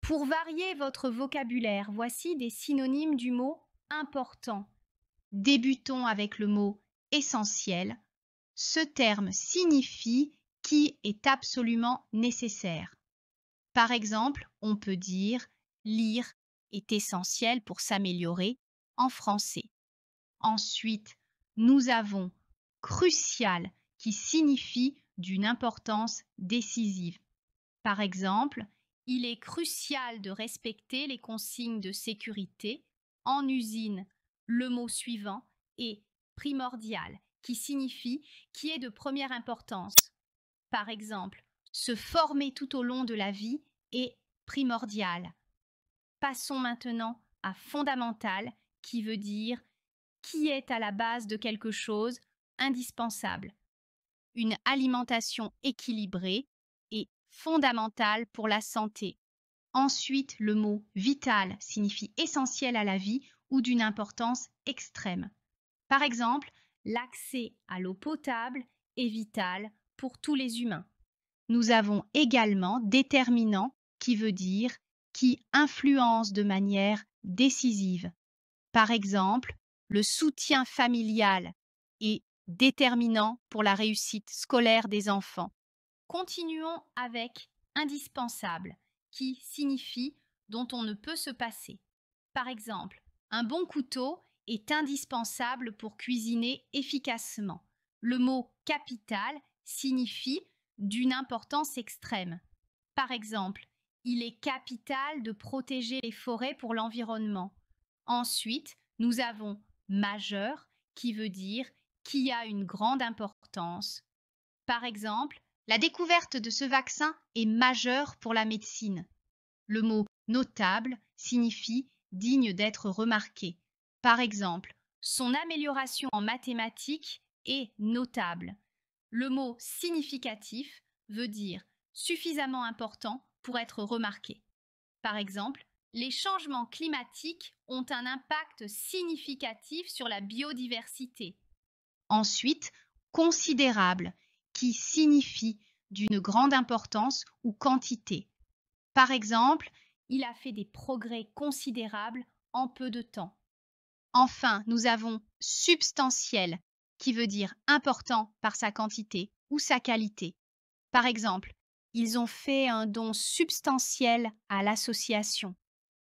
Pour varier votre vocabulaire, voici des synonymes du mot important. Débutons avec le mot essentiel. Ce terme signifie qui est absolument nécessaire. Par exemple, on peut dire lire est essentiel pour s'améliorer en français. Ensuite, nous avons crucial qui signifie d'une importance décisive. Par exemple, il est crucial de respecter les consignes de sécurité. En usine, le mot suivant est primordial, qui signifie qui est de première importance. Par exemple, se former tout au long de la vie est primordial. Passons maintenant à fondamental, qui veut dire qui est à la base de quelque chose, indispensable. Une alimentation équilibrée est fondamentale pour la santé. Ensuite, le mot vital signifie essentiel à la vie ou d'une importance extrême. Par exemple, l'accès à l'eau potable est vital pour tous les humains. Nous avons également déterminant qui veut dire qui influence de manière décisive. Par exemple, le soutien familial est déterminant pour la réussite scolaire des enfants. Continuons avec indispensable, qui signifie dont on ne peut se passer. Par exemple, un bon couteau est indispensable pour cuisiner efficacement. Le mot capital signifie d'une importance extrême. Par exemple, il est capital de protéger les forêts pour l'environnement. Ensuite, nous avons majeur qui veut dire qui a une grande importance. Par exemple, la découverte de ce vaccin est majeure pour la médecine. Le mot notable signifie digne d'être remarqué. Par exemple, son amélioration en mathématiques est notable. Le mot significatif veut dire suffisamment important pour être remarqué. Par exemple, les changements climatiques ont un impact significatif sur la biodiversité. Ensuite, considérable, qui signifie d'une grande importance ou quantité. Par exemple, il a fait des progrès considérables en peu de temps. Enfin, nous avons substantiel, qui veut dire important par sa quantité ou sa qualité. Par exemple, ils ont fait un don substantiel à l'association.